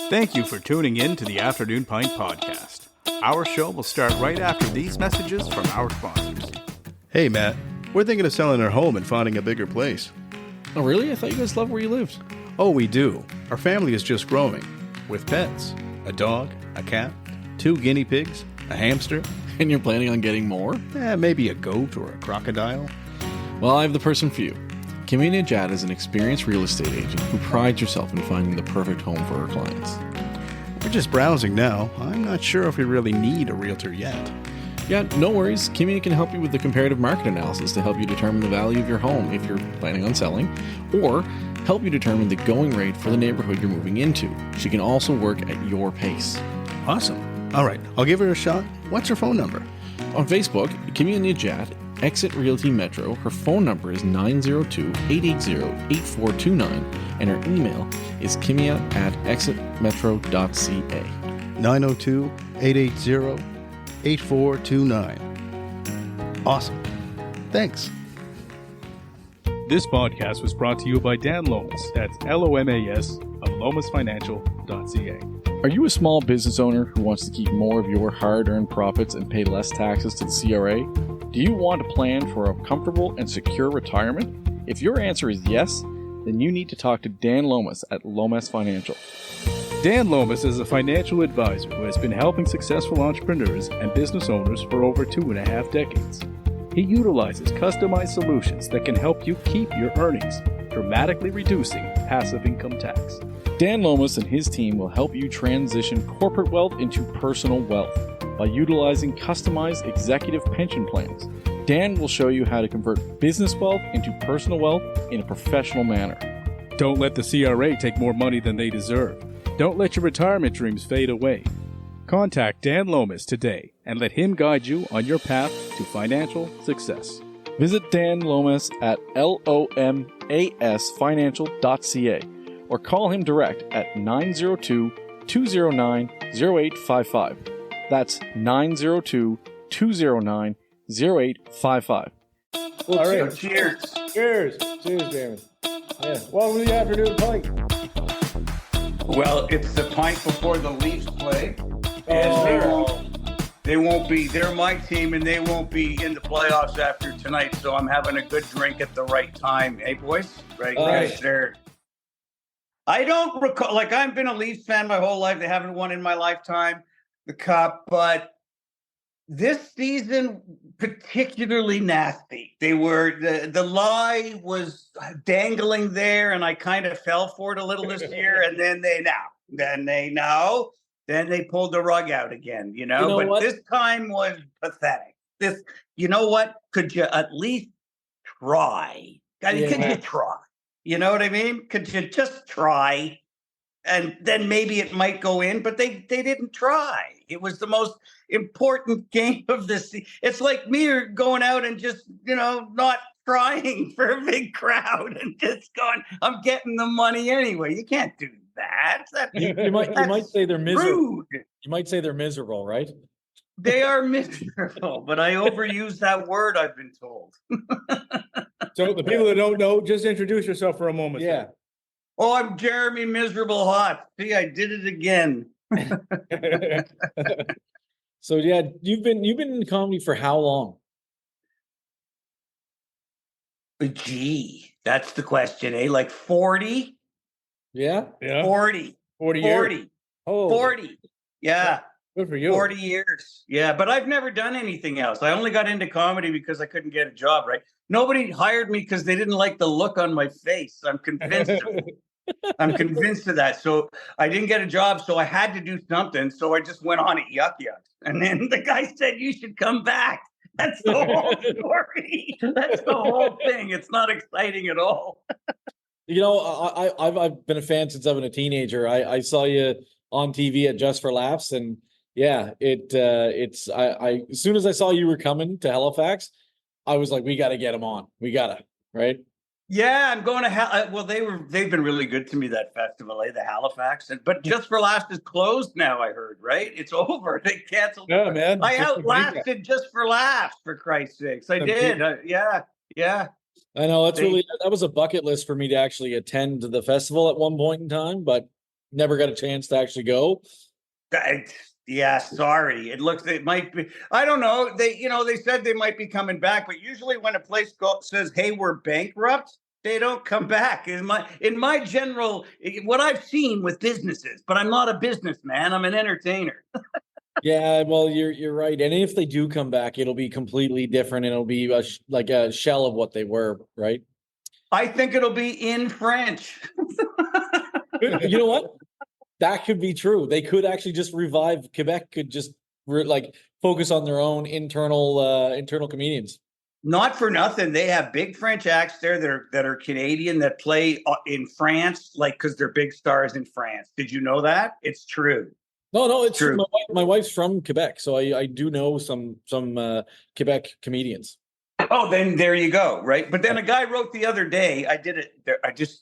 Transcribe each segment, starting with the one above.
Thank you for tuning in to the Afternoon Pint podcast. Our show will start right after these messages from our sponsors. Hey, Matt. We're thinking of selling our home and finding a bigger place. Oh, really? I thought you guys loved where you lived. Oh, we do. Our family is just growing. With pets. A dog, a cat, 2 guinea pigs, a hamster. And you're planning on getting more? Maybe a goat or a crocodile. Well, I have the person for you. Kimmy Najad is an experienced real estate agent who prides herself in finding the perfect home for her clients. We're just browsing now. I'm not sure if we really need a realtor yet. Yeah, no worries. Kimmy can help you with the comparative market analysis to help you determine the value of your home if you're planning on selling, or help you determine the going rate for the neighborhood you're moving into. She can also work at your pace. Awesome. All right, I'll give her a shot. What's her phone number? On Facebook, Kimmy Najad, Exit Realty Metro. Her phone number is 902-880-8429, and her email is kimia@exitmetro.ca. 902-880-8429. Awesome. Thanks. This podcast was brought to you by Dan Lomas. That's LOMAS of lomasfinancial.ca. Are you a small business owner who wants to keep more of your hard-earned profits and pay less taxes to the CRA? Do you want to plan for a comfortable and secure retirement? If your answer is yes, then you need to talk to Dan Lomas at Lomas Financial. Dan Lomas is a financial advisor who has been helping successful entrepreneurs and business owners for over 2.5 decades. He utilizes customized solutions that can help you keep your earnings, dramatically reducing passive income tax. Dan Lomas and his team will help you transition corporate wealth into personal wealth by utilizing customized executive pension plans. Dan will show you how to convert business wealth into personal wealth in a professional manner. Don't let the CRA take more money than they deserve. Don't let your retirement dreams fade away. Contact Dan Lomas today and let him guide you on your path to financial success. Visit Dan Lomas at lomasfinancial.ca or call him direct at 902-209-0855. That's 902-209-0855. Well, All right. cheers. Cheers, Damon. Yeah. Welcome to the Afternoon Pint. Well, it's the pint before the Leafs play, and Oh. they won't be. They're my team, and they won't be in the playoffs after tonight. So I'm having a good drink at the right time, hey boys? Right there. I don't recall. Like, I've been a Leafs fan my whole life. They haven't won in my lifetime the cup, but this season particularly nasty. They were the lie was dangling there, and I kind of fell for it a little this year. And then they pulled the rug out again. But what? This time was pathetic. You know what? Could you at least try? Could you try? You know what I mean? Could you just try? And then maybe it might go in, but they didn't try. It was the most important game of the season. It's like me going out and just, not trying for a big crowd and just going, I'm getting the money anyway. You can't do that. You might say they're miserable. Rude. You might say they're miserable, right? They are miserable, but I overuse that word, I've been told. So the people that don't know, just introduce yourself for a moment. Yeah. Oh, I'm Jeremy Miserable Hotz. See, I did it again. So yeah, you've been in comedy for how long? Gee, that's the question, eh? Like 40? Yeah. 40. 40 years. 40. Oh, 40. Yeah. Good for you. 40 years. Yeah, but I've never done anything else. I only got into comedy because I couldn't get a job, right? Nobody hired me because they didn't like the look on my face. I'm convinced of it. I'm convinced of that. So I didn't get a job, so I had to do something. So I just went on at Yuck Yucks. And then the guy said, you should come back. That's the whole story. That's the whole thing. It's not exciting at all. I've been a fan since I've been a teenager. I saw you on TV at Just for Laughs, and yeah, as soon as I saw you were coming to Halifax, I was like, we got to get him on. We got to, right? Yeah, I'm going to well, they've been really good to me, that festival, the Halifax. But Just for Laughs is closed now, I heard, right? It's over. They canceled. Yeah, man. I outlasted Just for Laughs, for Christ's sakes. I did. Yeah. I know that was a bucket list for me to actually attend the festival at one point in time, but never got a chance to actually go. Yeah, sorry. It might be. I don't know. They said they might be coming back, but usually when a place says, "Hey, we're bankrupt," they don't come back. In my general, what I've seen with businesses, but I'm not a businessman. I'm an entertainer. Yeah, well, you're right. And if they do come back, it'll be completely different. And it'll be like a shell of what they were, right? I think it'll be in French. You know what? That could be true. They could actually just revive Quebec. Could just focus on their own internal comedians. Not for nothing, they have big French acts there that are Canadian that play in France, like because they're big stars in France. Did you know that? It's true. No, it's true. My wife's from Quebec, so I do know some Quebec comedians. Oh, then there you go, right? But then a guy wrote the other day. I did it.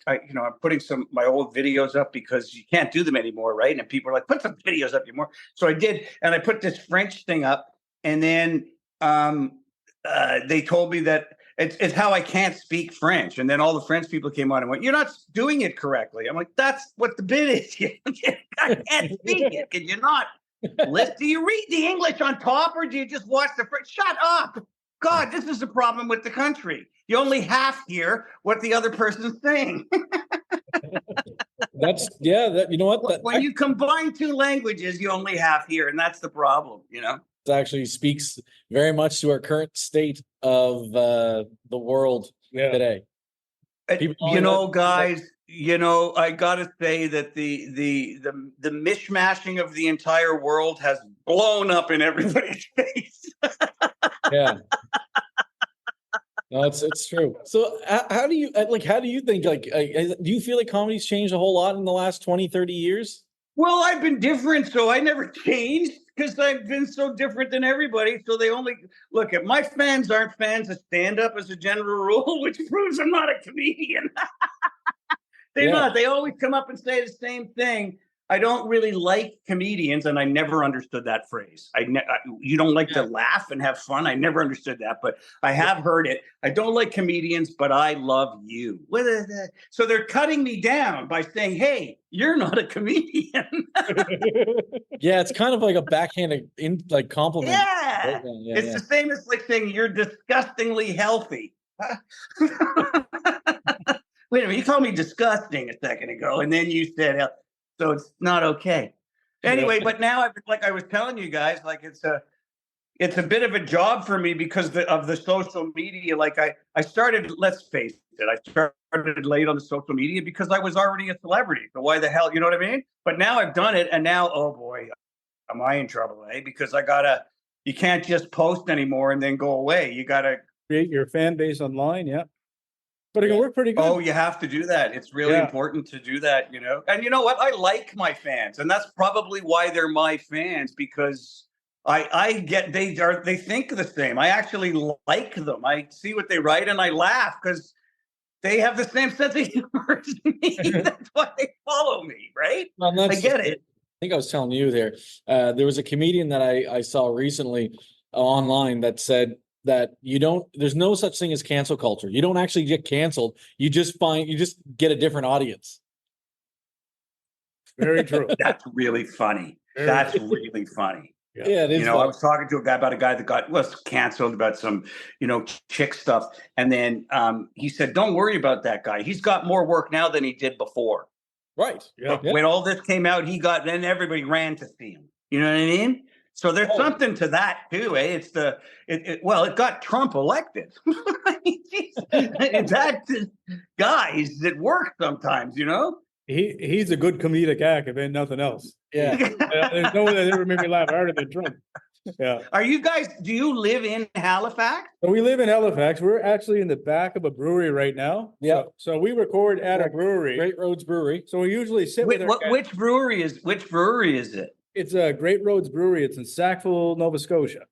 I'm putting my old videos up because you can't do them anymore, right? And people are like, "Put some videos up more." So I did, and I put this French thing up, and then they told me that it's how I can't speak French. And then all the French people came on and went, "You're not doing it correctly." I'm like, "That's what the bit is. I can't speak it. Can you not listen? Do you read the English on top, or do you just watch the French? Shut up." God, this is the problem with the country. You only half hear what the other person's saying. You know what? When you combine two languages, you only half hear, and that's the problem, you know? It actually speaks very much to our current state of the world today. Guys, I gotta say that the mishmashing of the entire world has blown up in everybody's face. Yeah. No, it's true. So how do you think, do you feel like comedy's changed a whole lot in the last 20, 30 years? Well, I've been different, so I never changed because I've been so different than everybody. So they only look at my fans aren't fans of stand-up as a general rule, which proves I'm not a comedian. They're not. They always come up and say the same thing. I don't really like comedians, and I never understood that phrase. You don't like to laugh and have fun. I never understood that, but I have heard it. I don't like comedians, but I love you. So they're cutting me down by saying, "Hey, you're not a comedian." Yeah, it's kind of like a backhanded compliment. Yeah, it's the same as like saying you're disgustingly healthy. Wait a minute, you called me disgusting a second ago, and then you said healthy. So it's not okay. Anyway, but now I was telling you guys, like it's a bit of a job for me because of the social media. Like I started, let's face it, I started late on the social media because I was already a celebrity. So why the hell, you know what I mean? But now I've done it, and now, oh boy, am I in trouble, eh? Because you can't just post anymore and then go away. You gotta create your fan base online. Yeah. But it can work pretty good. Oh, you have to do that. It's really important to do that, you know. And you know what? I like my fans, and that's probably why they're my fans, because they think the same. I actually like them. I see what they write and I laugh because they have the same sense of humor as me. That's why they follow me, right? Well, I get it. I think I was telling you there was a comedian that I saw recently online that said that there's no such thing as cancel culture. You don't actually get canceled. You just get a different audience. Very true. That's really funny. That's really funny. Yeah, it is. I was talking to a guy about a guy that was canceled about some, chick stuff. And then he said, "Don't worry about that guy. He's got more work now than he did before." Right. Yeah. When all this came out, then everybody ran to see him. You know what I mean? So there's something to that too, eh? It got Trump elected. That guys that work sometimes, He's a good comedic act, if ain't nothing else. Yeah. There's no one that ever made me laugh harder than Trump. Yeah. Do you live in Halifax? So we live in Halifax. We're actually in the back of a brewery right now. Yeah. So we record at a brewery. Great Roads Brewing. So we usually sit with which brewery is it? It's a Great Roads Brewery. It's in Sackville, Nova Scotia.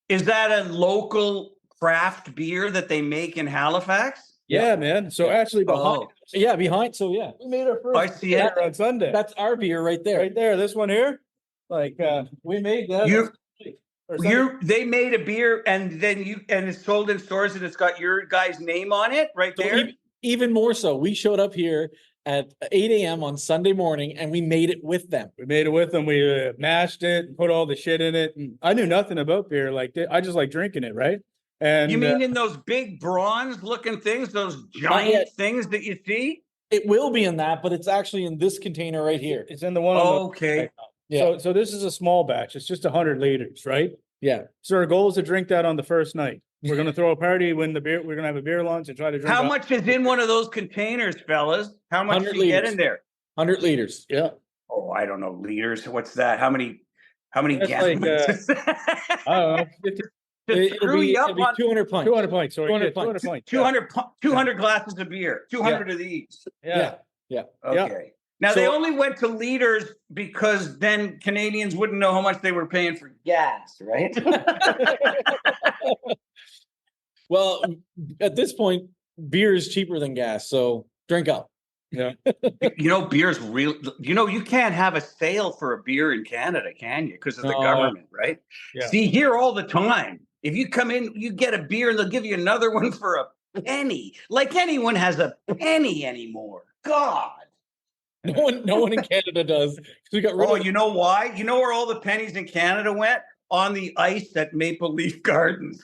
Is that a local craft beer that they make in Halifax? Yeah, man. So actually behind. Behind. So yeah, we made our first. I see it on Sunday. That's our beer right there. Right there. This one here. We made that. They made a beer and it's sold in stores and it's got your guy's name on it right there. Even more so, we showed up here at 8 a.m. on Sunday morning, and we made it with them. We made it with them. We mashed it, put all the shit in it. And I knew nothing about beer. Like I just like drinking it, right? And you mean in those big bronze looking things, those giant things that you see? It will be in that, but it's actually in this container right here. It's in the one. Okay. Yeah. So this is a small batch. It's just 100 liters, right? Yeah. So our goal is to drink that on the first night. We're going to throw a party when we're going to have a beer lunch and try to drink. How much is in one of those containers, fellas? How much do you get in there? 100 liters. Yeah. Oh, I don't know. Liters. What's that? How many That's gallons? I don't know. It'll be 200 pints. 200 pints. Sorry. 200 200 pints. pints. 200 glasses of beer. 200 of these. Yeah. Okay. Now they only went to liters because then Canadians wouldn't know how much they were paying for gas, right? Well, at this point, beer is cheaper than gas, so drink up. Yeah. Beer's real. You can't have a sale for a beer in Canada, can you? Because of the government, right? Yeah. See, here all the time, if you come in, you get a beer and they'll give you another one for a penny. Like anyone has a penny anymore. God. No one in Canada does. We got rid of you know why? You know where all the pennies in Canada went? On the ice at Maple Leaf Gardens.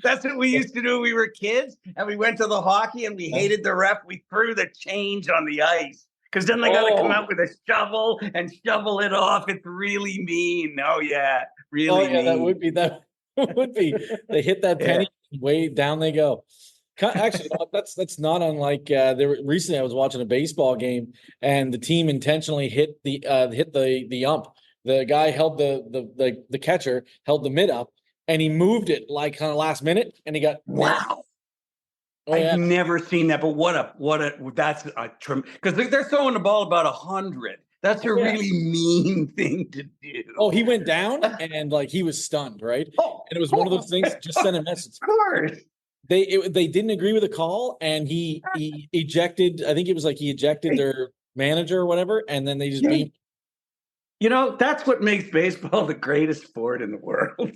That's what we used to do when we were kids, and we went to the hockey and we hated the ref. We threw the change on the ice because then they got to come out with a shovel and shovel it off. It's really mean. Oh yeah, really mean. That would be. They hit that penny, way down they go. Actually, that's not unlike recently I was watching a baseball game and the team intentionally hit the ump. The guy held the catcher held the mid up and he moved it like kind of last minute and he got wow. I've never seen that, but that's a because they're throwing the ball about 100. That's a really mean thing to do. Oh, he went down and he was stunned, right? And it was one of those things. Just send a message. Of course. They didn't agree with the call, and he ejected. I think it was he ejected their manager or whatever, and then they just beat. That's what makes baseball the greatest sport in the world.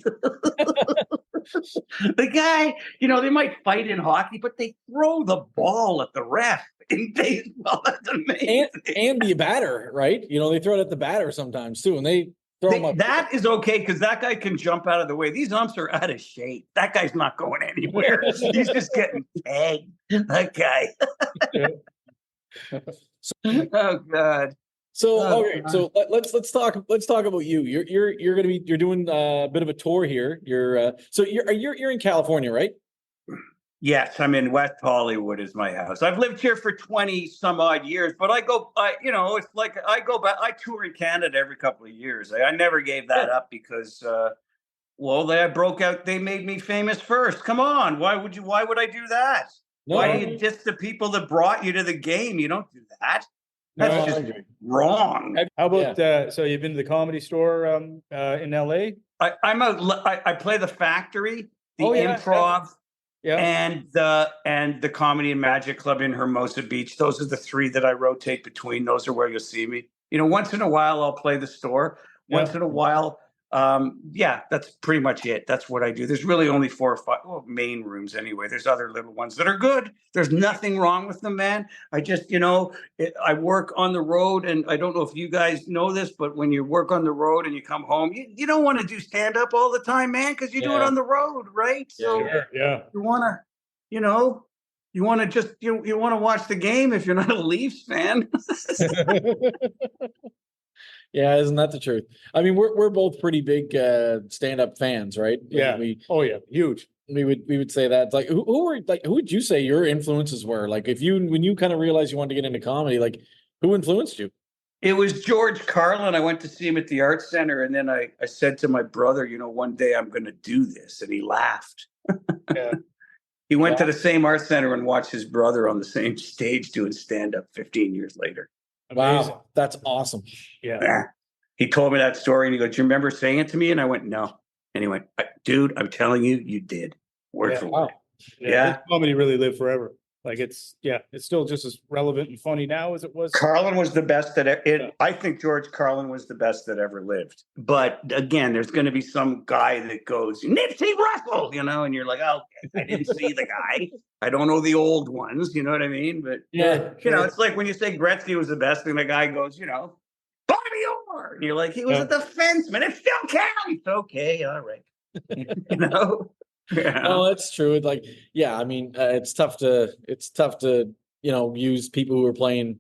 The guy, they might fight in hockey, but they throw the ball at the ref in baseball. That's amazing. And the batter, right? They throw it at the batter sometimes too, and they. That is okay because that guy can jump out of the way. These umps are out of shape. That guy's not going anywhere. He's just getting tagged. That guy. Oh God. So let's talk about you. You're doing a bit of a tour here. You're in California, right? Yes, I'm in West Hollywood is my house. I've lived here for 20 some odd years, but it's like I go back. I tour in Canada every couple of years. I never gave that up because, they broke out. They made me famous first. Come on. Why would I do that? No. Why do you diss the people that brought you to the game? You don't do that. That's just wrong. How about, so you've been to the Comedy Store in LA? I play the Factory, the Improv. Yeah. And the Comedy and Magic Club in Hermosa Beach. Those are the three that I rotate between. Those are where you'll see me. Once in a while I'll play the Store. Once in a while, that's pretty much it. That's what I do. There's really only 4 or 5 main rooms anyway. There's other little ones that are good. There's nothing wrong with them, man. I just, I work on the road, and I don't know if you guys know this, but when you work on the road and you come home, you don't want to do stand up all the time, man, because you do it on the road, right? So you want to, you want to just you want to watch the game if you're not a Leafs fan. Yeah, isn't that the truth? I mean, we're both pretty big stand-up fans, right? Yeah. Huge. We would say that. Like, who would you say your influences were? Like, when you kind of realized you wanted to get into comedy, like, who influenced you? It was George Carlin. I went to see him at the Arts Center, and then I said to my brother, one day I'm going to do this, and he laughed. Yeah. He went to the same Arts Center and watched his brother on the same stage doing stand-up 15 years later. Amazing. Wow, that's awesome. Yeah. He told me that story and he goes, "Do you remember saying it to me?" And I went, "No." And he went, "Dude, I'm telling you, you did. Word for word." Yeah. Comedy really lived forever. Like it's still just as relevant and funny now as it was. Carlin was the best I think George Carlin was the best that ever lived. But again, there's going to be some guy that goes, Nipsey Russell, and you're like, oh, I didn't see the guy. I don't know the old ones, you know what I mean? But, it's like when you say Gretzky was the best, and the guy goes, Bobby Orr. And you're like, he was a defenseman. It still counts. Okay, all right. Yeah. No, it's true. Like, I mean, it's tough to use people who were playing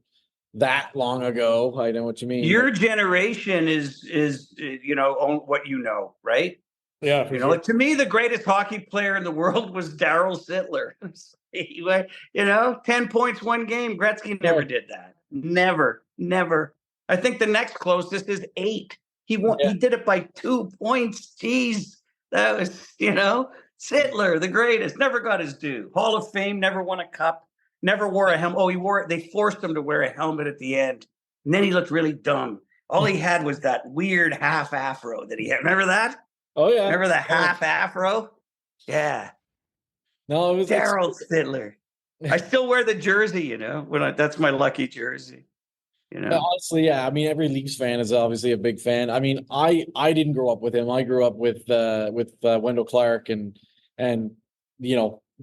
that long ago. I know what you mean. Your generation is what you know, right? Yeah, for sure. Like, to me, the greatest hockey player in the world was Darryl Sittler. 10 points, one game. Gretzky never did that. Never. I think the next closest is 8. He did it by 2 points. Jeez, that was Sittler, the greatest, never got his due. Hall of Fame, never won a cup, never wore a helmet. Oh, they forced him to wear a helmet at the end. And then he looked really dumb. All he had was that weird half afro that he had. Remember that? Oh, yeah. Remember the half afro? Yeah. No, it was Darryl Sittler. I still wear the jersey, that's my lucky jersey. Honestly, yeah. I mean, every Leafs fan is obviously a big fan. I mean, I didn't grow up with him. I grew up with Wendell Clark and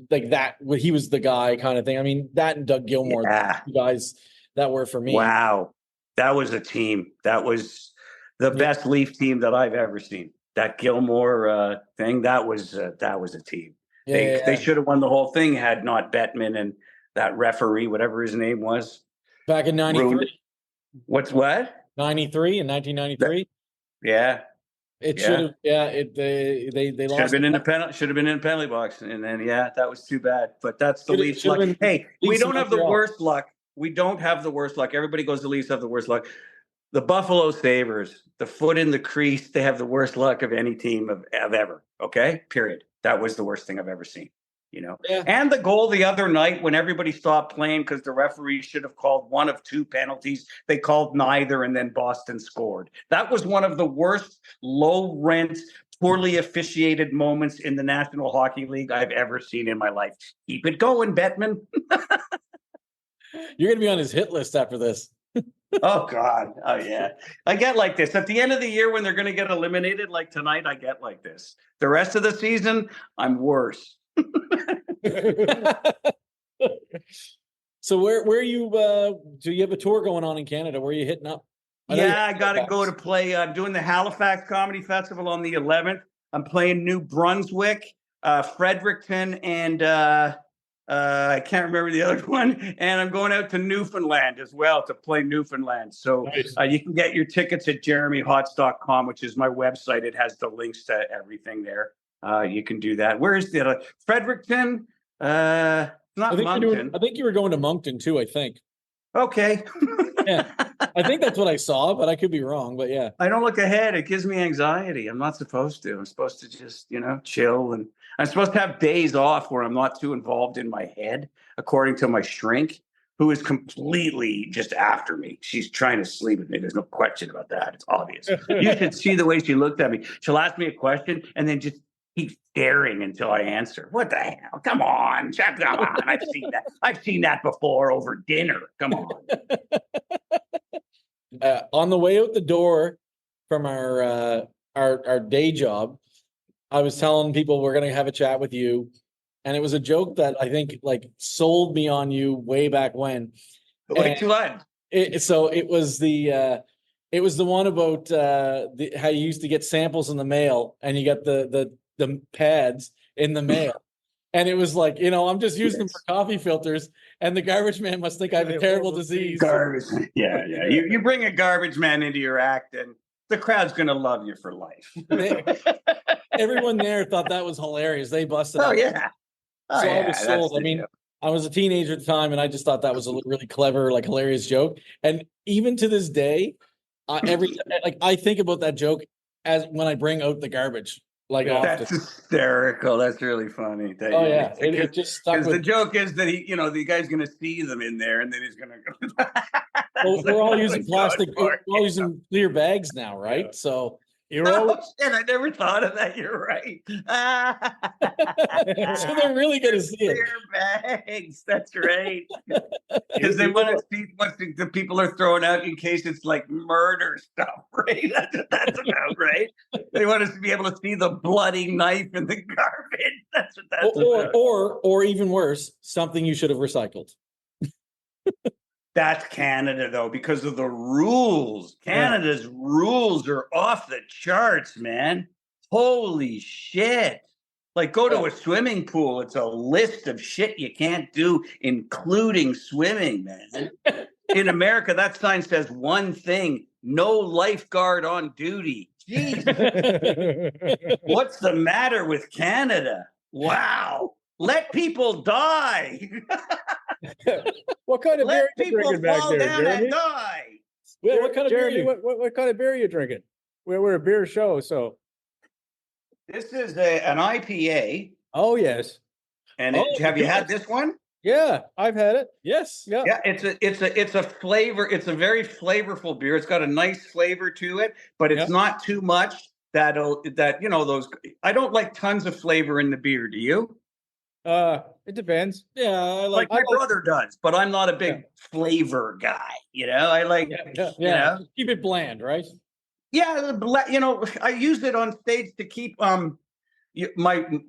like that. He was the guy kind of thing. I mean, that and Doug Gilmour, you guys that were for me. Wow, that was a team. That was the best Leaf team that I've ever seen. That Gilmour thing. That was a team. They should have won the whole thing had not Bettman and that referee, whatever his name was, back in '93. What? 93 in 1993. Yeah. It should have. Yeah. They lost. Should have been in the penalty box, and then that was too bad. But that's the Leafs' luck. Hey, we don't have the worst luck. We don't have the worst luck. Everybody goes to Leafs have the worst luck. The Buffalo Sabres, the foot in the crease, they have the worst luck of any team of ever. Okay, period. That was the worst thing I've ever seen. And the goal the other night when everybody stopped playing because the referee should have called one of 2 penalties. They called neither, and then Boston scored. That was one of the worst low-rent, poorly officiated moments in the National Hockey League I've ever seen in my life. Keep it going, Bettman. You're going to be on his hit list after this. Oh, God. Oh, yeah. I get like this. At the end of the year when they're going to get eliminated, like tonight, I get like this. The rest of the season, I'm worse. So where you do you have a tour going on in Canada? Where are you hitting up? I got to go to play. I'm doing the Halifax Comedy Festival on the 11th. I'm playing New Brunswick, Fredericton, and I can't remember the other one. And I'm going out to Newfoundland as well to play Newfoundland. So nice. You can get your tickets at jeremyhotz.com, which is my website. It has the links to everything there. You can do that. Where is the Fredericton? Not Moncton. I think you were going to Moncton too. I think. Okay. Yeah, I think that's what I saw, but I could be wrong. But yeah, I don't look ahead. It gives me anxiety. I'm not supposed to. I'm supposed to just chill, and I'm supposed to have days off where I'm not too involved in my head. According to my shrink, who is completely just after me. She's trying to sleep with me. There's no question about that. It's obvious. You should see the way she looked at me. She'll ask me a question and then just keep staring until I answer. What the hell? Come on. Come on. I've seen that. I've seen that before over dinner. Come on. On the way out the door from our day job, I was telling people we're going to have a chat with you. And it was a joke that I think sold me on you way back when. Which one? So it was the one about how you used to get samples in the mail and you got the pads in the mail. And it was like, I'm just using them for coffee filters, and the garbage man must think I have a terrible disease. Garbage. Yeah. You bring a garbage man into your act, and the crowd's going to love you for life. Everyone there thought that was hilarious. They busted out. Oh, yeah. So I was sold. I mean, I was a teenager at the time, and I just thought that was a really clever, hilarious joke. And even to this day, I think about that joke as when I bring out the garbage. That's hysterical. That's really funny. It just stuck. The joke is that the guy's going to see them in there, and then he's going to go. Well, we're all using plastic. We're all using clear bags now, right? So You're Oh, always, shit, I never thought of that. You're right. So they're really going to see it. Beer bags. That's right. you, Because they you want al- to see what the people are throwing out in case it's like murder stuff, right? That's what that's about, right? They want us to be able to see the bloody knife in the garbage. That's what that's about. Or even worse, something you should have recycled. That's Canada, though, because of the rules. Canada's rules are off the charts, man. Holy shit. Like, go to a swimming pool. It's a list of shit you can't do, including swimming, man. In America, that sign says one thing: no lifeguard on duty. Jeez. What's the matter with Canada? Wow. Let people die. what kind of beer Let you people drinking back fall there, down Jeremy? and die. Well, what kind of beer Jeremy, what kind of beer are you drinking? We're a beer show, so. This is an IPA. Oh yes, And Oh, have you good. had this one? yeah, I've had it. Yes. Yeah, Yeah, it's a flavor. It's a very flavorful beer. It's got a nice flavor to it, but it's Yep. not too much that those. I don't like tons of flavor in the beer. Do you? it depends. Yeah, I Like my brother does, but I'm not a big flavor guy. I like Yeah. Keep it bland, right? I use it on stage to keep my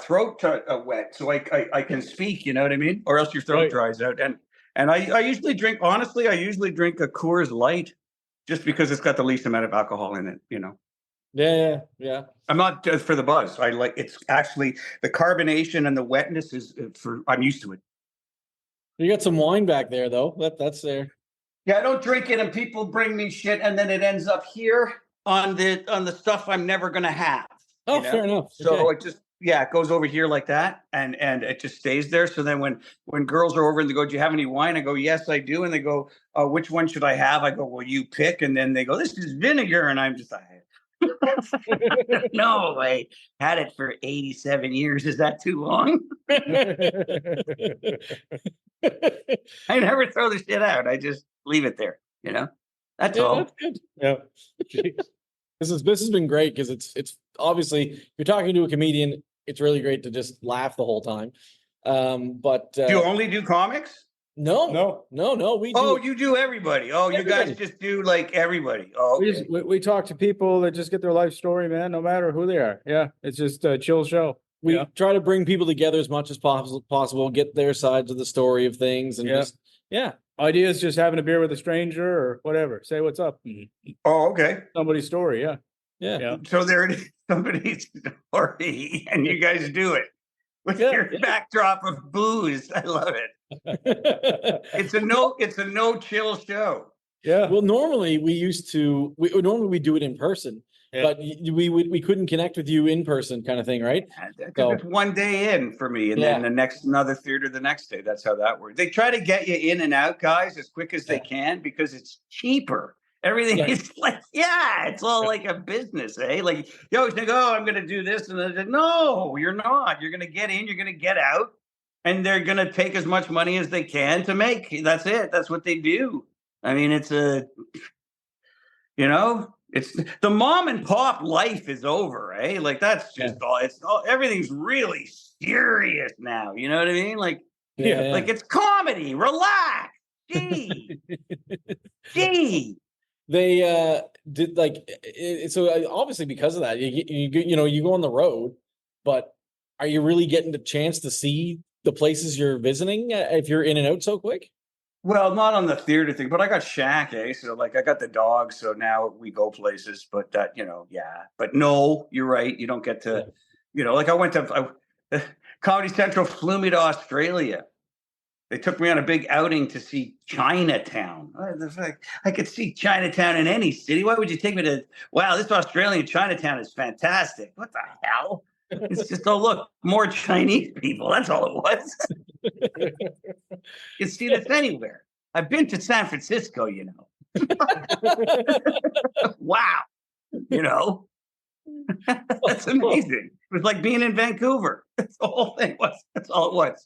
throat wet, so I can speak. You know what I mean? Or else your throat Right. dries out. And I usually drink. Honestly, I usually drink a Coors Light, just because it's got the least amount of alcohol in it. Yeah. I'm not just for the buzz. I like it's actually the carbonation and the wetness is I'm used to it. You got some wine back there, though. That's there. Yeah, I don't drink it, and people bring me shit, and then it ends up here on the stuff I'm never gonna have. Oh, fair enough. So Okay. it just it goes over here like that, and it just stays there. So then when girls are over and they go, "Do you have any wine?" I go, "Yes, I do." And they go, "Which one should I have?" I go, "Well, you pick." And then they go, "This is vinegar," and I'm just like, "No, I had it for 87 years. Is that too long?" I never throw the shit out. I just leave it there. That's Yeah, all. that's good. Yeah, This has been great because it's obviously you're talking to a comedian. It's really great to just laugh the whole time. But Do you only do comics? no. We do. You do everybody. Oh, you guys Everybody. just do like everybody. Oh, okay. we talk to people that just get their life story, man. No matter who they are. Yeah, it's just a chill show. We Yeah. try to bring people together as much as possible, get their sides of the story of things, and Idea is just having a beer with a stranger or whatever. Say what's up. Oh, okay. Somebody's story. Yeah. yeah. So there it is, somebody's story, and you guys do it with Yeah, your backdrop of booze. I love it. It's a no chill show. Yeah. Well, normally we do it in person, Yeah. but we couldn't connect with you in person, kind of thing, right? Because it's one day in for me, and then another theater the next day. That's how that works. They try to get you in and out, guys, as quick as they can because it's cheaper. Everything is like, it's all like a business, eh? Like you always think, oh, I'm going to do this, and then no, you're not. You're going to get in, you're going to get out, and they're going to take as much money as they can to make. That's it. That's what they do. I mean, it's it's the mom and pop life is over, eh? Like that's just all. Everything's really serious now. You know what I mean? Like, like it's comedy. Relax. Gee. They did so obviously because of that you go on the road, but are you really getting the chance to see the places you're visiting if you're in and out so quick? Well, not on the theater thing, but I got Shaq, eh? So like I got the dog, so now we go places, but that, but no, you're right. You don't get to, like I went to Comedy Central flew me to Australia. They took me on a big outing to see Chinatown. I could see Chinatown in any city. Why would you take me to, wow, this Australian Chinatown is fantastic. What the hell? It's just, look, more Chinese people. That's all it was. You see this anywhere. I've been to San Francisco, Wow. That's amazing. It was like being in Vancouver. That's the whole thing was. That's all it was.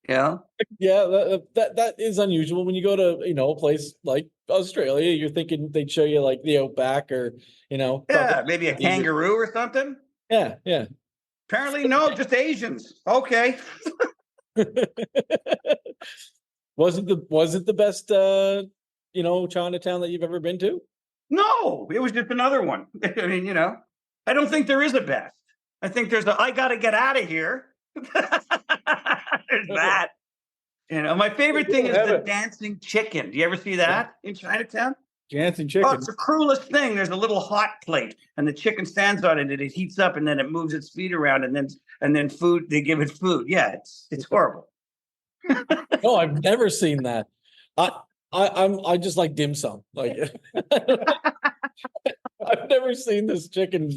Yeah. Yeah, that is unusual. When you go to, a place like Australia, you're thinking they'd show you like the outback or, Yeah, maybe a kangaroo or something. Yeah, yeah. Apparently, no, just Asians. Okay. Was it the best Chinatown that you've ever been to? No, it was just another one. I mean, I don't think there is a best. I think there's I got to get out of here. There's that. My favorite thing is the dancing chicken. Do you ever see that in Chinatown? Dancing chicken. Oh, it's the cruelest thing. There's a little hot plate, and the chicken stands on it, and it heats up, and then it moves its feet around, and then food. They give it food. Yeah, it's horrible. No, I've never seen that. I just like dim sum. Like I've never seen this chicken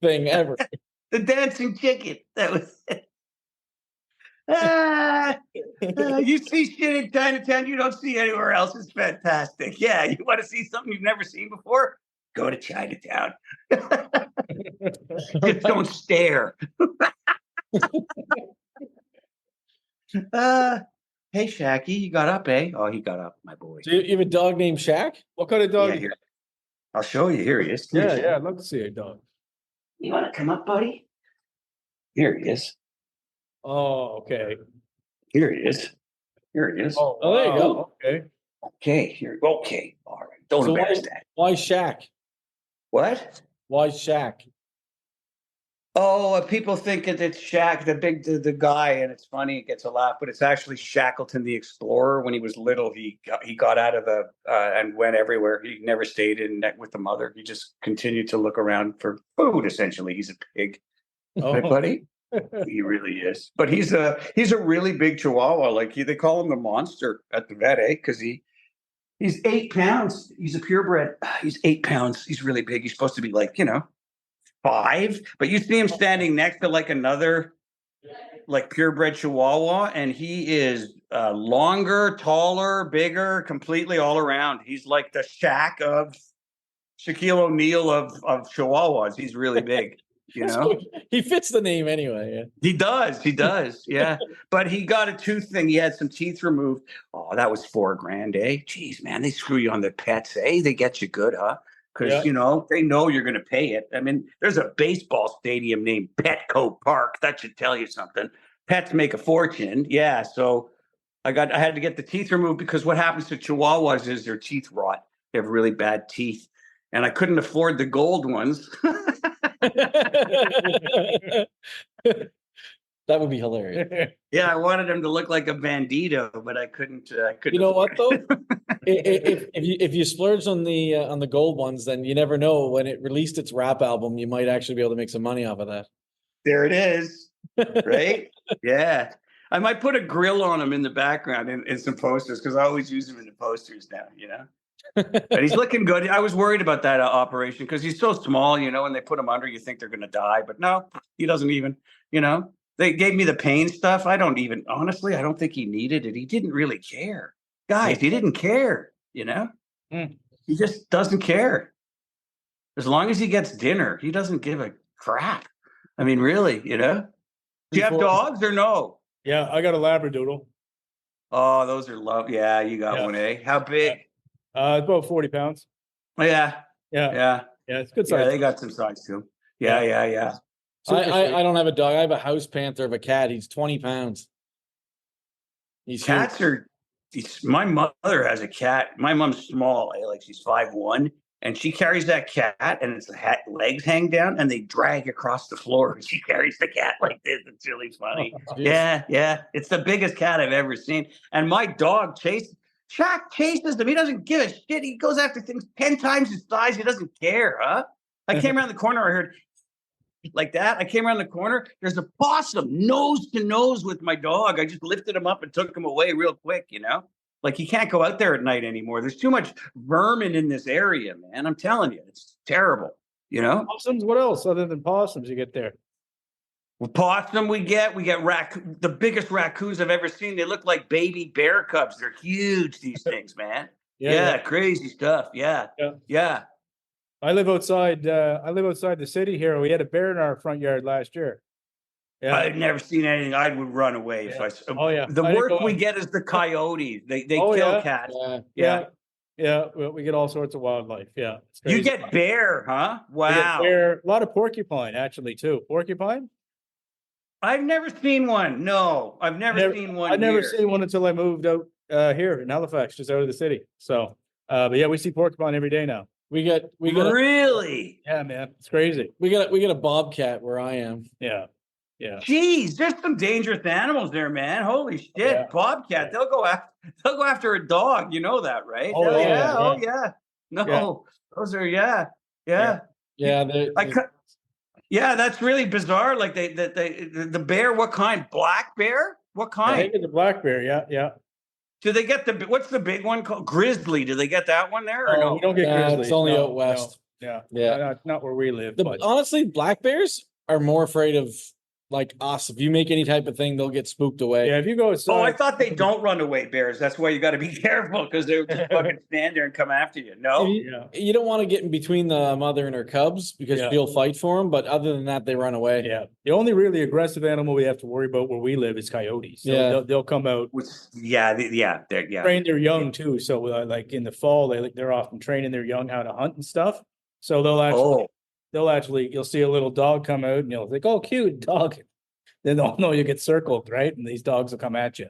thing ever. The dancing chicken. That was. You see shit in Chinatown you don't see anywhere else. It's fantastic. Yeah, you want to see something you've never seen before? Go to Chinatown. Just don't stare. Hey, Shacky, you got up, eh? Oh, he got up, my boy. So you have a dog named Shaq? What kind of dog? Yeah, here. I'll show you. Here he is. Yeah, I'd love to see a dog. You want to come up, buddy? Here he is. Oh, okay. Here he is. Here he is. Oh, there you go. Okay. Okay, here. Okay, all right. Don't embarrass that. Why Shaq? What? Why Shaq? Oh, people think that it's Shaq, the guy, and it's funny. It gets a laugh, but it's actually Shackleton the Explorer. When he was little, he got out of the and went everywhere. He never stayed in with the mother. He just continued to look around for food. Essentially, he's a pig, right, buddy. He really is. But he's a really big Chihuahua. Like they call him the monster at the vet, because he's 8 pounds. He's a purebred. He's 8 pounds. He's really big. He's supposed to be like 5, but you see him standing next to like another like purebred Chihuahua, and he is longer, taller, bigger, completely all around. He's like the Shaq of Shaquille O'Neal of Chihuahuas. He's really big. So he fits the name anyway. Yeah. He does. Yeah. But he got a tooth thing. He had some teeth removed. Oh, that was $4,000, eh? Jeez, man, they screw you on the pets, eh? They get you good, huh? Because, they know you're going to pay it. I mean, there's a baseball stadium named Petco Park. That should tell you something. Pets make a fortune. Yeah. So I had to get the teeth removed, because what happens to Chihuahuas is their teeth rot. They have really bad teeth. And I couldn't afford the gold ones. That would be hilarious. Yeah, I wanted him to look like a bandito, but I couldn't. You know what though? if you splurge on the gold ones, then you never know. When it released its rap album, you might actually be able to make some money off of that. There it is, right? Yeah, I might put a grill on him in the background in some posters, because I always use him in the posters now. But he's looking good. I was worried about that operation, because he's so small. When they put him under, you think they're going to die, but no, he doesn't even. They gave me the pain stuff. Honestly, I don't think he needed it. He didn't really care. Guys, he didn't care, He just doesn't care. As long as he gets dinner, he doesn't give a crap. I mean, really, Do you have dogs or no? Yeah, I got a Labradoodle. Oh, those are love. Yeah, you got one, eh? How big? It's about 40 pounds. Yeah. Yeah, it's good size. Yeah, they got some size too. Yeah. I don't have a dog. I have a house panther of a cat. He's 20 pounds. Cats are. My mother has a cat. My mom's small. Like she's 5'1", and she carries that cat, and its legs hang down, and they drag across the floor. And she carries the cat like this. It's really funny. Yeah. It's the biggest cat I've ever seen. And my dog Shaq chases them. He doesn't give a shit. He goes after things 10 times his size. He doesn't care, huh? I came around the corner. I heard like that. I came around the corner. There's a possum nose to nose with my dog. I just lifted him up and took him away real quick, Like he can't go out there at night anymore. There's too much vermin in this area, man. I'm telling you, it's terrible, Possums, what else other than possums you get there? Well, possum we get the biggest raccoons I've ever seen. They look like baby bear cubs. They're huge, these things, man. Yeah, crazy stuff. Yeah. I live outside the city here. We had a bear in our front yard last year. Yeah. I've never seen anything. I would run away if I. Oh yeah. The I didn't worst go we out. get is the coyotes. They Oh, kill yeah? cats. Yeah. Yeah. Yeah. We get all sorts of wildlife. Yeah. It's You crazy. get bear, huh? We get Wow. bear, a lot of porcupine actually too. Porcupine? I've never seen one. No, I've never seen one. I never here. seen one until I moved out here in Halifax, just out of the city. So, but yeah, we see porcupine every day now. We got Really? Yeah, man, it's crazy. we got a bobcat where I am. Yeah, yeah. Jeez, there's some dangerous animals there, man. Holy shit, Yeah. bobcat. They'll go after a dog. You know that, right? Oh, Hell yeah, yeah. yeah. Oh yeah. No, those are yeah. Yeah. Yeah, That's really bizarre. Like the bear. What kind? Black bear? What I kind? think it's a black bear. Yeah, yeah. Do they get what's the big one called? Grizzly. Do they get that one there or Oh, no? we don't get Nah, grizzlies. it's only No, out west. no. Yeah, Yeah. not where we live. But Honestly, black bears are more afraid of like us. If you make any type of thing, they'll get spooked away. yeah, if you go Oh, I outside, thought they don't run away, bears. That's why you got to be careful because they would just fucking stand there and come after you. No. yeah, You don't want to get in between the mother and her cubs because Yeah. you'll fight for them. But other than that, they run away. yeah. The only really aggressive animal we have to worry about where we live is coyotes. So Yeah. they'll come out. Yeah. Train their young too. So like in the fall, they're often training their young how to hunt and stuff. So they'll actually you'll see a little dog come out and you'll think, oh, cute dog. Then they'll know you get circled, right? And these dogs will come at you.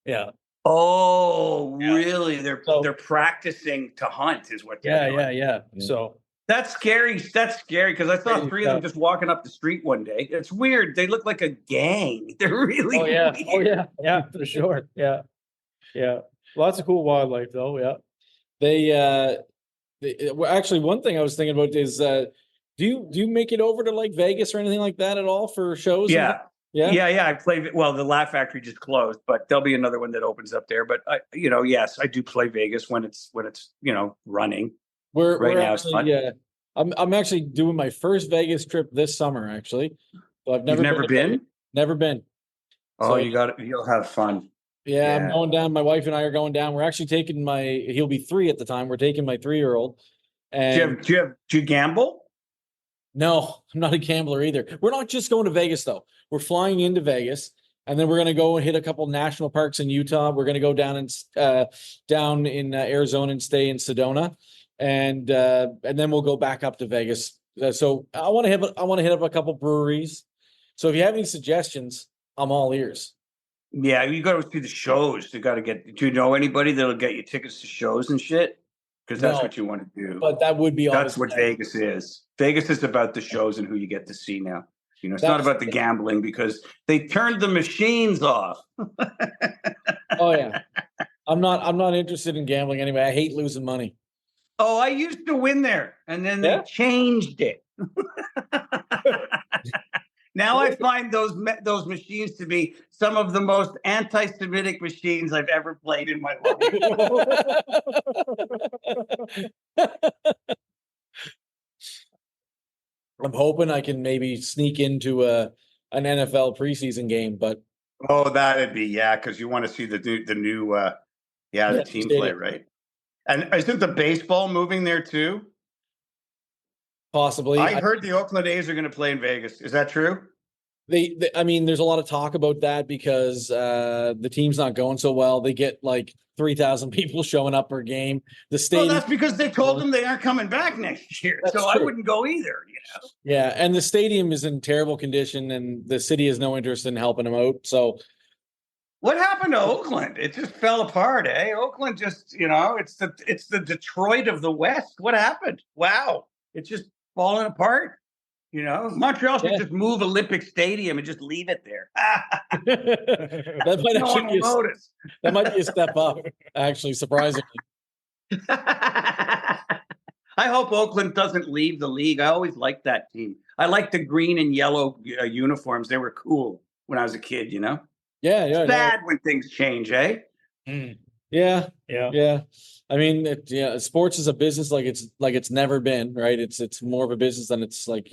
Yeah. Oh, Yeah. really? So- They're practicing to hunt, is what Yeah, they're doing. yeah. Yeah. So That's scary. That's scary because I saw Crazy 3 of them stuff. just walking up the street one day. It's weird. They look like a gang. They're really. yeah, for sure. Yeah. Yeah. Lots of cool wildlife though. Yeah. Well, actually, one thing I was thinking about is, do you make it over to like Vegas or anything like that at all for shows? Yeah. Yeah. I play. Well, the Laugh Factory just closed, but there'll be another one that opens up there. But yes, I do play Vegas when it's running. We're now it's actually, I'm actually doing my first Vegas trip this summer, actually. So I've You've never to been? Vegas. Never been. Oh, So- you'll have fun. Yeah, I'm Yeah. going down. My wife and I are going down. We're actually taking he'll be 3 at the time. We're taking my 3-year-old. And Do you gamble? no, I'm not a gambler either. We're not just going to Vegas though. We're flying into Vegas, and then we're going to go and hit a couple national parks in Utah. We're going to go down in Arizona and stay in Sedona, and then we'll go back up to Vegas. So I want to hit up a couple breweries. So if you have any suggestions, I'm all ears. Yeah, you got to do the shows. You got to get. Do you know anybody that'll get you tickets to shows and shit? Because that's No. what you want to do. But that would be That's awesome. what Vegas is. Vegas is about the shows and who you get to see now. It's not about the gambling because they turned the machines off. Oh yeah. I'm not interested in gambling anyway. I hate losing money. Oh, I used to win there, and then Yeah? they changed it. Now I find those machines to be some of the most anti-Semitic machines I've ever played in my life. I'm hoping I can maybe sneak into an NFL preseason game, but Oh, that'd be because you want to see the new the team stadium. play, right? And isn't the baseball moving there too? possibly I heard the Oakland A's are going to play in Vegas. Is that true? I mean, there's a lot of talk about that because the team's not going so well. They get like 3,000 people showing up per game. The Well, stadium, that's because they told them they aren't coming back next year. That's So I true. wouldn't go either. yeah, and the stadium is in terrible condition, and the city has no interest in helping them out. So What happened to Oakland? It just fell apart, eh? Oakland just, it's the Detroit of the West. What happened? Wow. It's just falling apart. Montreal should Yeah. just move Olympic Stadium and just leave it there. that might No one actually will notice. that might be a step up, actually, surprisingly. I hope Oakland doesn't leave the league. I always liked that team. I liked the green and yellow uniforms. They were cool when I was a kid, Yeah, It's bad when things change, eh? yeah. Yeah. I mean, sports is a business like it's never been, right? It's more of a business than it's like,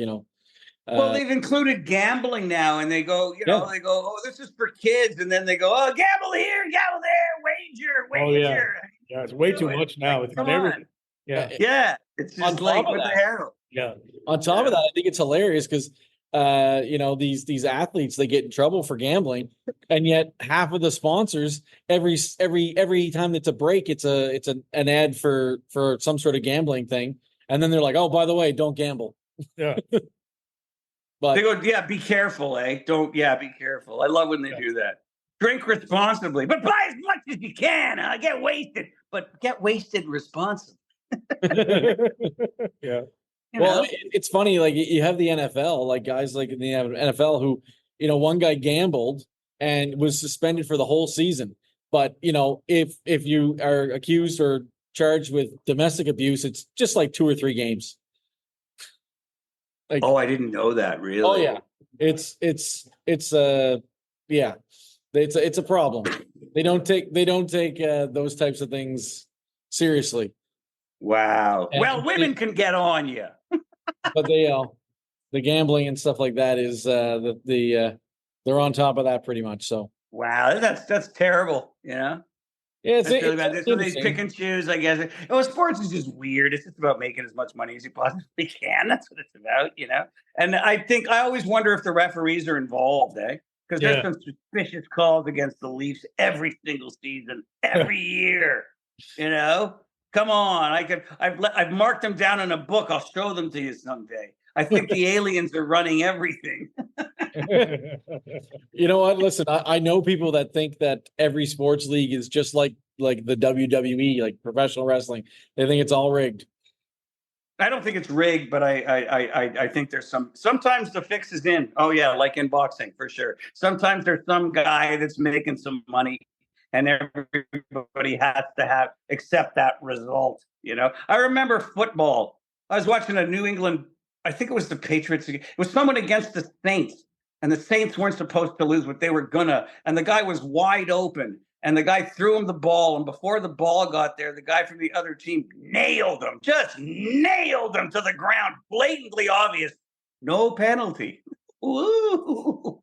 Well, they've included gambling now, and they go, Yeah. they go, oh, this is for kids, and then they go, oh, gamble here, gamble there, wager. Oh, yeah. Yeah, it's way too much now. It's Come everything. on. Yeah. Yeah, it's On just like, top of what the that- hell? Yeah. On top of that, I think it's hilarious because these athletes, they get in trouble for gambling, and yet half of the sponsors every time it's a break, it's an ad for some sort of gambling thing, and then they're like, oh, by the way, don't gamble. Yeah. But they go, yeah, be careful, eh? Be careful. I love when they do that. Drink responsibly, but buy as much as you can. Get wasted, but get wasted responsibly. Yeah. Well, it's funny. Like you have the NFL, like guys like in the NFL who, one guy gambled and was suspended for the whole season. But if you are accused or charged with domestic abuse, it's just like 2 or 3 games. Like, I didn't know that. Really? Oh yeah, it's a problem. They don't take those types of things seriously. Wow. Well, women can get on you. But the gambling and stuff like that is they're on top of that pretty much. So wow, that's terrible. Yeah, it's really bad. So they pick and choose, I guess. Sports is just weird. It's just about making as much money as you possibly can. That's what it's about, And I always wonder if the referees are involved, because there's some suspicious calls against the Leafs every single season, every year. Come on, I've marked them down in a book. I'll show them to you someday. I think the aliens are running everything. You know what? Listen, I know people that think that every sports league is just like the WWE, like professional wrestling. They think it's all rigged. I don't think it's rigged, but I think there's sometimes the fix is in. Oh yeah, like in boxing for sure. Sometimes there's some guy that's making some money, and everybody has to accept that result. I remember football. I was watching a New England, I think it was the Patriots. It was someone against the Saints, and the Saints weren't supposed to lose, but they were gonna. And the guy was wide open, and the guy threw him the ball. And before the ball got there, the guy from the other team just nailed him to the ground. Blatantly obvious. No penalty. Ooh.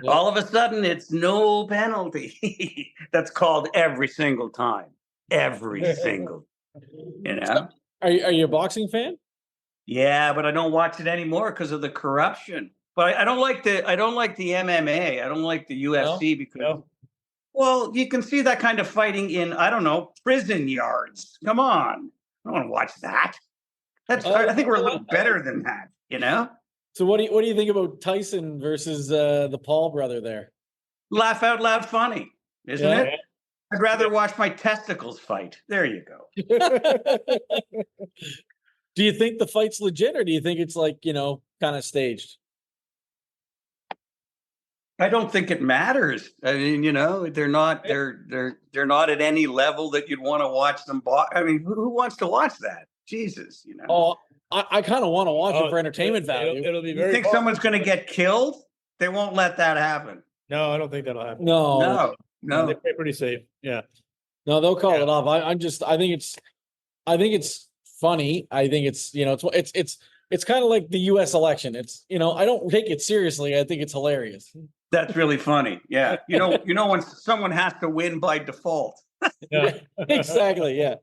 Yep. All of a sudden, it's no penalty. That's called every single time. Every single. Are you a boxing fan? Yeah, but I don't watch it anymore because of the corruption. But I don't like the MMA. I don't like the UFC because well, you can see that kind of fighting in prison yards. Come on, I don't want to watch that. I think we're a little better than that. So what do you think about Tyson versus the Paul brother there? Laugh out loud funny, isn't it? I'd rather watch my testicles fight. There you go. Do you think the fight's legit, or do you think it's kind of staged? I don't think it matters. I mean, they're not at any level that you'd want to watch them box. I mean, who wants to watch that? Jesus, Oh, I kind of want to watch it for entertainment value. It'll be very. You think someone's going to get killed? They won't let that happen. No, I don't think that'll happen. No. They play pretty safe. Yeah. No, they'll call it off. I think it's funny. I think it's it's kind of like the U.S. election. It's I don't take it seriously. I think it's hilarious. That's really funny. Yeah. When someone has to win by default. Yeah. Exactly. Yeah.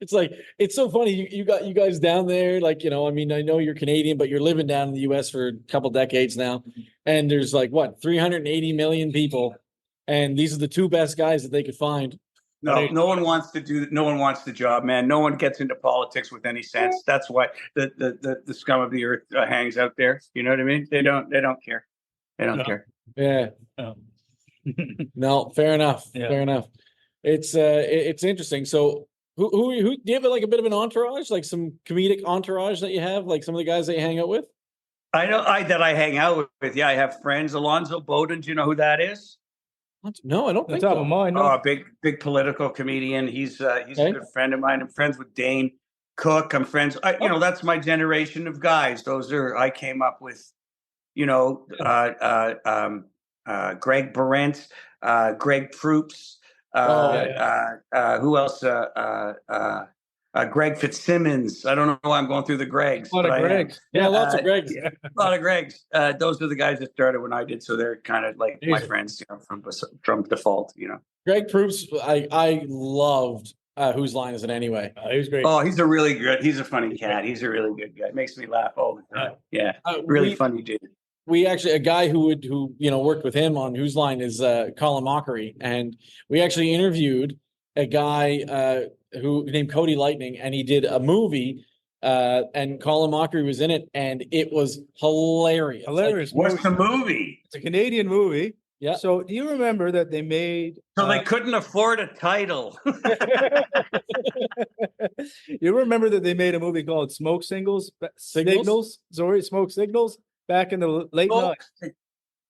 It's so funny. You got you guys down there. I know you're Canadian, but you're living down in the U.S. for a couple decades now. And there's 380 million people. And these are the 2 best guys that they could find. No one wants the job, man. No one gets into politics with any sense. That's why the scum of the earth hangs out there. You know what I mean? They don't care. They don't care. Yeah. No, fair enough. Yeah. Fair enough. It's interesting. So who do you have a bit of an entourage, like some comedic entourage that you have, like some of the guys that you hang out with? I know that I hang out with. Yeah, I have friends. Alonzo Bowden. Do you know who that is? No, I don't think top so. of mind. No. Oh, big political comedian. He's a good friend of mine. I'm friends with Dane Cook. I'm friends. That's my generation of guys. I came up with, Greg Berent, Greg Proops. Who else? Greg Fitzsimmons. I don't know why I'm going through the Gregs. A lot of Gregs. Yeah, lots of Gregs. Yeah, a lot of Gregs. Those are the guys that started when I did, so they're kind of like my friends, from default. Greg Proops, I loved Whose Line Is It Anyway? He was great. Oh, he's a funny cat. He's a really good guy. Makes me laugh all the time. Yeah. Really funny dude. We actually, a guy who worked with him on Whose Line is Colin Mockery, and we actually interviewed a guy who named Cody Lightning, and he did a movie, and Colin Mockery was in it, and it was hilarious. Hilarious. What's the movie? It's a Canadian movie. Yeah. So do you remember that they made? So they couldn't afford a title. You remember that they made a movie called Smoke Signals? Smoke Signals back in the late '90s.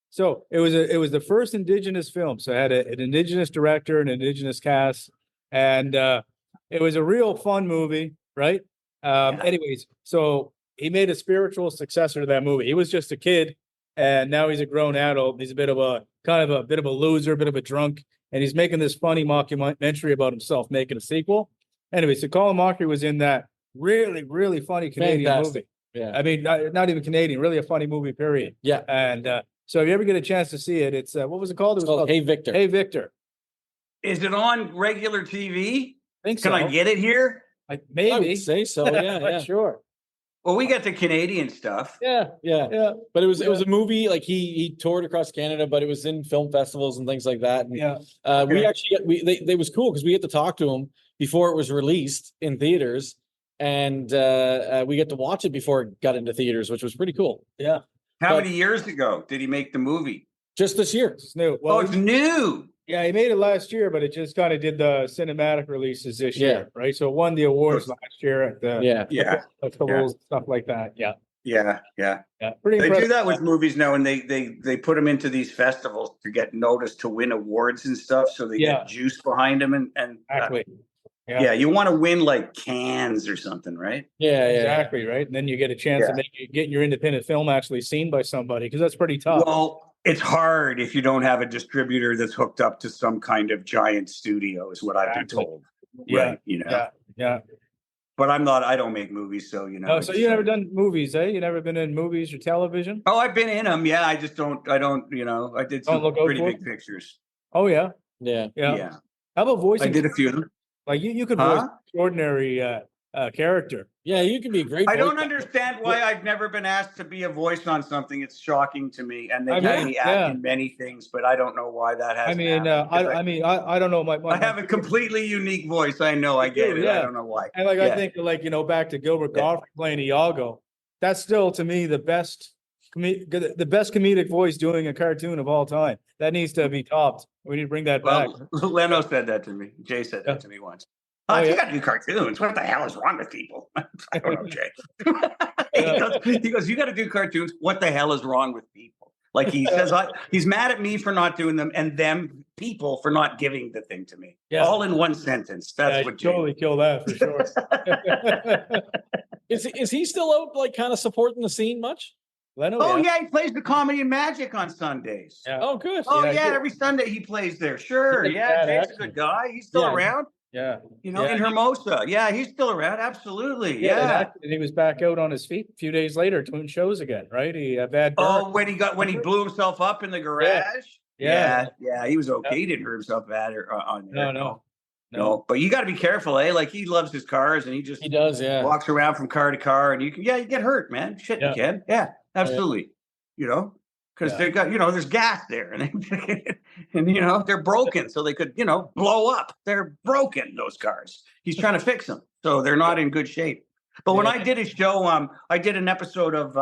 So it was the first Indigenous film. So it had an Indigenous director, an Indigenous cast, and it was a real fun movie, right? Anyways, so he made a spiritual successor to that movie. He was just a kid, and now he's a grown adult. He's a bit of a loser, a bit of a drunk, and he's making this funny mockumentary about himself making a sequel. Anyway, so Colin Mockery was in that really, really funny Canadian movie. Yeah. I mean, not even Canadian, really a funny movie, period. Yeah. And so if you ever get a chance to see it, it's what was it called? It was called Hey Victor. Hey Victor. Is it on regular TV? Think so. Can I get it here? I Maybe. would say so. Yeah. Not Yeah. sure. Well, we got the Canadian stuff. Yeah. Yeah. But it was a movie, like he toured across Canada, but it was in film festivals and things like that. And, Yeah. We actually they was cool because we get to talk to him before it was released in theaters, and we get to watch it before it got into theaters, which was pretty cool. Yeah. How many years ago did he make the movie? Just this year. It's new. Well, It's new. yeah, he made it last year, but it just kind of did the cinematic releases this year, right? So it won the awards last year at the Yeah. festivals, stuff like that. Yeah. Yeah. Pretty They impressive. do that with movies now, and they put them into these festivals to get noticed to win awards and stuff. So they get juice behind them, and Exactly. yeah, you want to win like Cannes or something, right? Yeah. Exactly, right? And then you get a chance to get your independent film actually seen by somebody, because that's pretty tough. Well, it's hard if you don't have a distributor that's hooked up to some kind of giant studio, is what I've been told. Yeah. Right, Yeah. But I don't make movies, so Oh, so you never done movies, eh? You never been in movies or television? Oh, I've been in them. Yeah, I did some pretty big pictures. Oh, yeah. Yeah. Yeah. How about voicing? I did a few of them. Like you could voice an extraordinary character. Yeah, you can be a great. I don't understand why I've never been asked to be a voice on something. It's shocking to me, and they had me act in many things, but I don't know why that hasn't happened. I don't know. I have a completely unique voice. I know. I get it. Yeah. I don't know why. And I think back to Gilbert Gottfried playing Iago. That's still to me the best comedic voice doing a cartoon of all time. That needs to be topped. We need to bring that back. Leno said that to me. Jay said that to me once. You got to do cartoons. What the hell is wrong with people? I don't know, Jay. He goes, you got to do cartoons. What the hell is wrong with people? Like he says, he's mad at me for not doing them, and them people for not giving the thing to me. Yeah. All in one sentence. That's what Jay. Totally kill that for sure. Is he still out kind of supporting the scene much? Leno, yeah, he plays the Comedy and Magic on Sundays. Yeah. Oh, good. Oh, every Sunday he plays there. Sure. Yeah, Jay's a good guy. He's still around. Yeah. In Hermosa. Yeah, he's still around. Absolutely. Yeah. And he was back out on his feet a few days later doing shows again, right? He had bad. When he blew himself up in the garage. Yeah. He was okay. He didn't hurt himself bad on there. No. But you got to be careful, eh? Like he loves his cars, and he does. Yeah. Walks around from car to car, and you get hurt, man. Shit, you can. Yeah, absolutely. Because they got, there's gas there, and they're broken, so they could, blow up. They're broken, those cars. He's trying to fix them, so they're not in good shape. But when I did a show, I did an episode of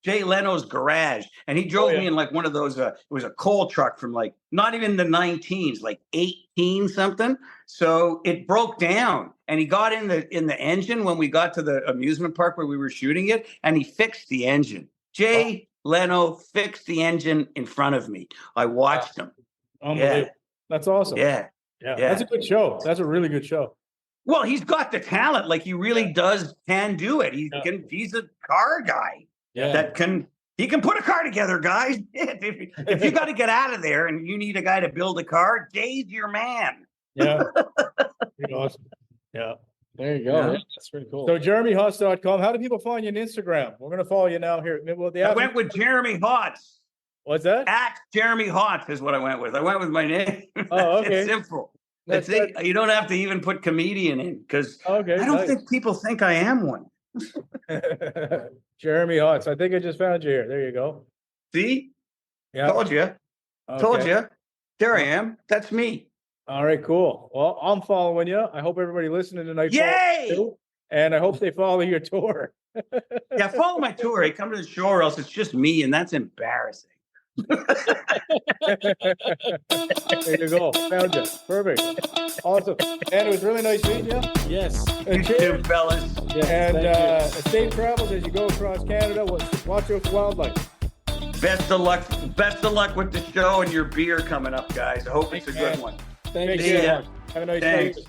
Jay Leno's Garage, and he drove me in like one of those. It was a coal truck from like not even the 19s, like 18 something. So it broke down, and he got in the engine when we got to the amusement park where we were shooting it, and he fixed the engine. Jay Leno fixed the engine in front of me. I watched him. Yeah. That's awesome. Yeah. That's a good show. That's a really good show. Well, he's got the talent. Like he really can do it. He's a car guy that he can put a car together, guys. If you got to get out of there and you need a guy to build a car, Jay's your man. Yeah. Awesome. Yeah. There you go. Yeah. That's pretty cool. So JeremyHotz.com. How do people find you on Instagram? We're going to follow you now here. I went with Jeremy Hotz. What's that? Jeremy Hotz is what I went with. I went with my name. Oh, okay. It's simple. You don't have to even put comedian in because Okay, I don't nice. think people think I am one. Jeremy Hotz. I think I just found you here. There you go. See? Yeah. Told you. Told Okay. you. There I am. That's me. All right, cool. Well, I'm following you. I hope everybody listening tonight. Yay! Too, and I hope they follow your tour. Yeah, follow my tour. Hey, come to the show or else it's just me, and that's embarrassing. There you go. Found you. Perfect. Awesome. And it was really nice meeting you. Yes. And You cheers. too, fellas. And safe travels as you go across Canada. Watch out for wildlife. Best of luck. Best of luck with the show and your beer coming up, guys. I hope it's a Thanks, good man. one. Thank Take you. See care. ya. Have a nice Thanks. night.